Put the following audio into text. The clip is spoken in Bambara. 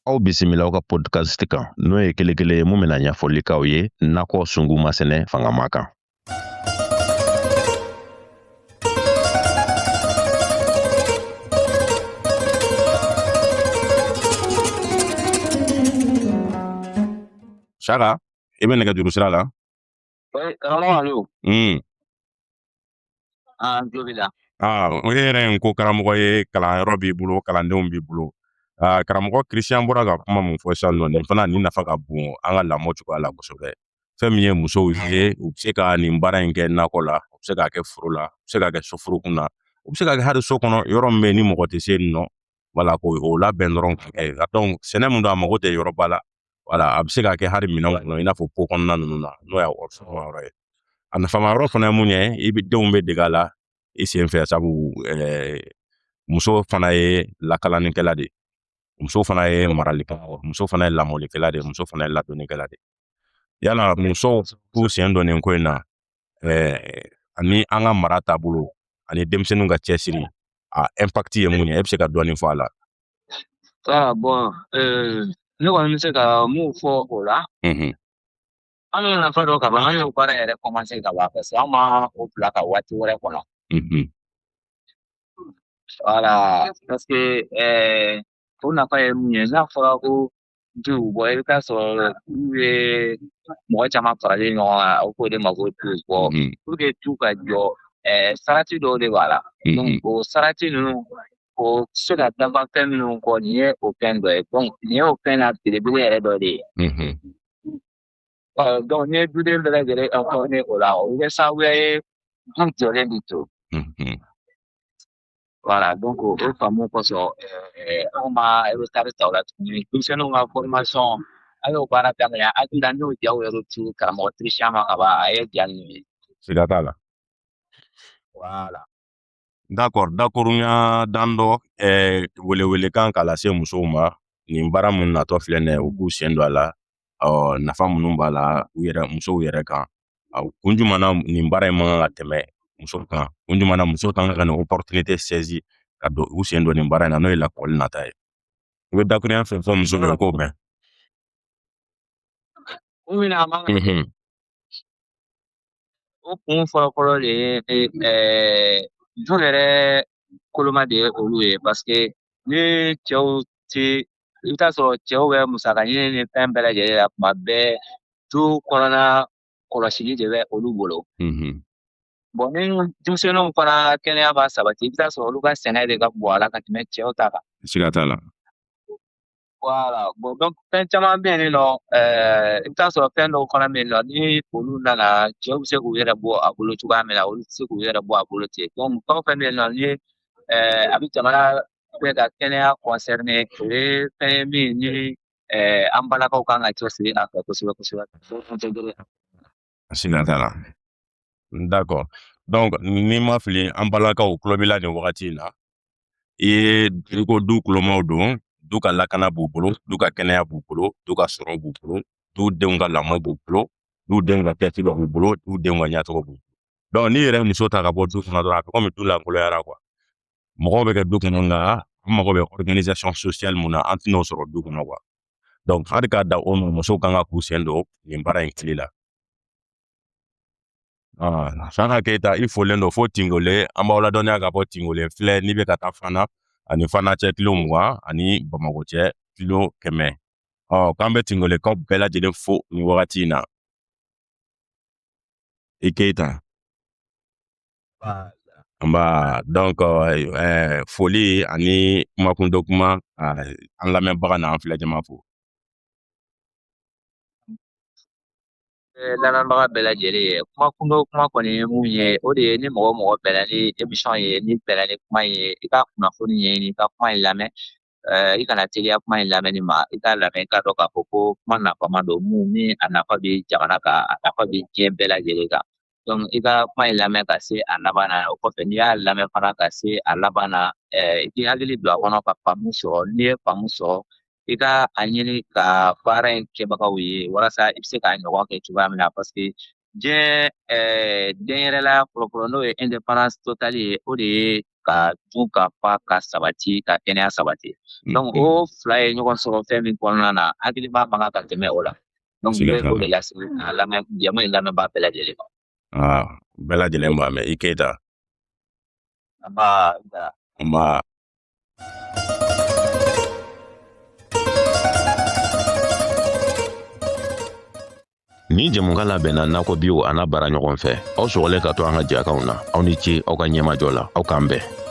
Aw bisimila aw ka podcast kan n'o ye kelen ye mun bɛna ɲɛfɔli k'aw ye nakɔ sungu masɛnɛ fangama kan. Saka, i bɛ nɛgɛjuru sira la? Karamɔgɔ an tulo b'i la. O yɛrɛ n ko karamɔgɔ ye kalanyɔrɔ b'i bolo kalandenw b'i bolo. Karamɔgɔ Christian bɔra ka kuma mun fɔ sisan nɔ nin fana nin nafa ka bon an ka lamɔ cogoya la kosɛbɛ. Fɛn min ye musow ye u bɛ se ka nin baara in kɛ nakɔ la, u bɛ se k'a kɛ foro la, u bɛ se k'a kɛ soforokun na, u bɛ se k'a kɛ hali so kɔnɔ yɔrɔ min bɛ yen ni mɔgɔ tɛ se yen nɔ, wala k'o labɛn dɔrɔn ka kɛ. Donc sɛnɛ mun don a mago tɛ yɔrɔba la, wala a bɛ se k'a kɛ hali minɛnw kɔnɔ i n'a fɔ po kɔnɔna ninnu na n'o y'a yɔrɔ ye. A nafama yɔrɔ fana ye mun ye i bɛ denw bɛ dege a la i sen fɛ sabu muso fana ye lakalanikɛla de ye. Muso fana ye maralikɛla, muso fana ye lamɔlikɛla de, muso fana ye ladonnikɛla de. Yala musow k'u sen don nin ko in na ani an ka mara taabolo ani denmisɛnninw ka cɛsiri a impact ye mun ye e bɛ se ka dɔɔni fɔ a la? Bon ne kɔni bɛ se ka mun fɔ o la. An bɛ nafa dɔ ka ban an y'o baara yɛrɛ commencé ka ban parce que an ma o bila ka waati wɛrɛ kɔnɔ. Voilà parce que o nafa ye mun ye n'a fɔra ko du i bɛ taa sɔrɔ du ye mɔgɔ caman faralen ɲɔgɔn kan o k'o de ma ko du pour que du ka jɔ sarati dɔw de b'a la. Donc o sarati ninnu o tɛ se ka dafa fɛn minnu kɔ nin ye o fɛn dɔ ye donc nin ye o fɛn na belebele yɛrɛ dɔ de ye. Donc ni ye duden bɛɛ lajɛlen informer o la o bɛ kɛ sababuya ye du jɔlen bɛ to. Voilà donc o faamu kosɔn anw ma retard ta o la tuguni denmisɛnninw ka formation an y'o baara daminɛ hakili la n'o jaw yɛrɛ ci karamɔgɔ Christian ma ka ban a ye ja ninnu ye. Siga t'a la. Voilà. D'accord n y'a dan dɔ welewelekan k'a lase musow ma nin baara mun natɔ filɛ nin ye u k'u sen don a la nafa minnu b'a la musow yɛrɛ kan kun jumɛn na nin baara in man kan ka tɛmɛ muso kan kun jumɛn na muso kan ka nin opportunité saisi ka don u sen don nin baara in na n'o ye lakɔli nata ye i bɛ dakurunya fɛn fɛn muso bɛ k'o mɛn. Kun min na a man kan o kun fɔlɔfɔlɔ de ye du yɛrɛ koloma de ye olu ye parce que ni cɛw tɛ i bɛ taa sɔrɔ cɛw bɛ musaka ɲini ni fɛn bɛɛ lajɛlen la tuma bɛɛ du kɔnɔna kɔlɔsili de bɛ olu bolo. Bon ni denmisɛnninw fana kɛnɛya b'a sabati i bɛ taa sɔrɔ olu ka sɛnɛ de ka bon a la ka tɛmɛ cɛw ta kan. Siga t'a la. Voilà bon donc fɛn caman bɛ yen nɔ i bɛ taa sɔrɔ fɛn dɔw fana bɛ yen nɔ ni olu nana cɛw bɛ se k'u yɛrɛ bɔ a bolo cogoya min na olu tɛ se k'u yɛrɛ bɔ a bolo ten donc fɛn o fɛn bɛ yen nɔ ni a bɛ jamana bɛɛ ka kɛnɛya concerné o ye fɛn ye min ni an balakaw kan ka cɛsiri a fɛ kosɛbɛ kosɛbɛ. Siga t'a la. D'accord donc ni ma fili an balakaw tulo b'i la nin wagati in na i ko du kulomaw don du ka lakana b'u bolo du ka kɛnɛya b'u bolo du ka sɔrɔ b'u bolo du denw ka lamɔ b'u bolo du denw ka cɛsiri b'u bolo du denw ka ɲɛcogo b'u bolo. Donc ni yɛrɛ muso ta ka bɔ du kɔnɔ dɔrɔn a bɛ komi du lankoloyara quoi mɔgɔw bɛ kɛ du kɔnɔ nka an mago bɛ organisation sociale mun na an tɛ n'o sɔrɔ du kɔnɔ quoi donc hali k'a da o ma musow kan ka k'u sen don nin baara in tile la. Saka Keyita i folen don fo Tingole an b'aw ladɔnniya ka bɔ Tingole filɛ n'i bɛ ka taa Fana ani Fana cɛ kilo 20 ani Bamakɔ cɛ kilo 100 k'an bɛ Tingolekaw bɛɛ lajɛlen fo nin wagati in na i Keyita. Donc foli ani kumakundo kuma an lamɛnbaga n'an filɛ jama fo. Lamɛnbaga bɛɛ lajɛlen ye kumakundo kuma kɔni ye mun ye o de ye ni mɔgɔ mɔgɔ bɛnna ni émission ye ni bɛnna ni kuma in ye i ka kunnafoni ɲɛɲini i ka kuma in lamɛn i kana teliya kuma in lamɛnni ma i k'a lamɛn i k'a dɔn k'a fɔ ko kuma nafama don mun ni a nafa bɛ jamana kan a nafa bɛ diɲɛ bɛɛ lajɛlen kan donc i ka kuma in lamɛn ka se a laban na o kɔfɛ n'i y'a lamɛn fana ka se a laban na i k'i hakili don a kɔnɔ ka faamu sɔrɔ n'i ye faamu sɔrɔ i ka a ɲini ka baara in kɛbagaw ye walasa i bɛ se k'a ɲɔgɔn kɛ cogoya min na parce que diɲɛ denyɛrɛla fɔlɔfɔlɔ n'o ye indépendance totale ye o de ye ka dun ka fa ka sabati ka kɛnɛya sabati donc o fila ye ɲɔgɔn sɔrɔ fɛn min kɔnɔna na hakilima man kan ka tɛmɛ o la donc bɛ o de lase a lamɛn jama in lamɛnbaa bɛɛ lajɛlen ma bɛɛ lajɛlen b'a mɛn i Keyita an b'a Ni jamukan labɛnna Nakɔ Bio a n'a baara ɲɔgɔn fɛ aw sɔgɔlen ka to an ka jɛkanw na aw ni ce aw ka ɲɛmajɔ la aw k'an bɛn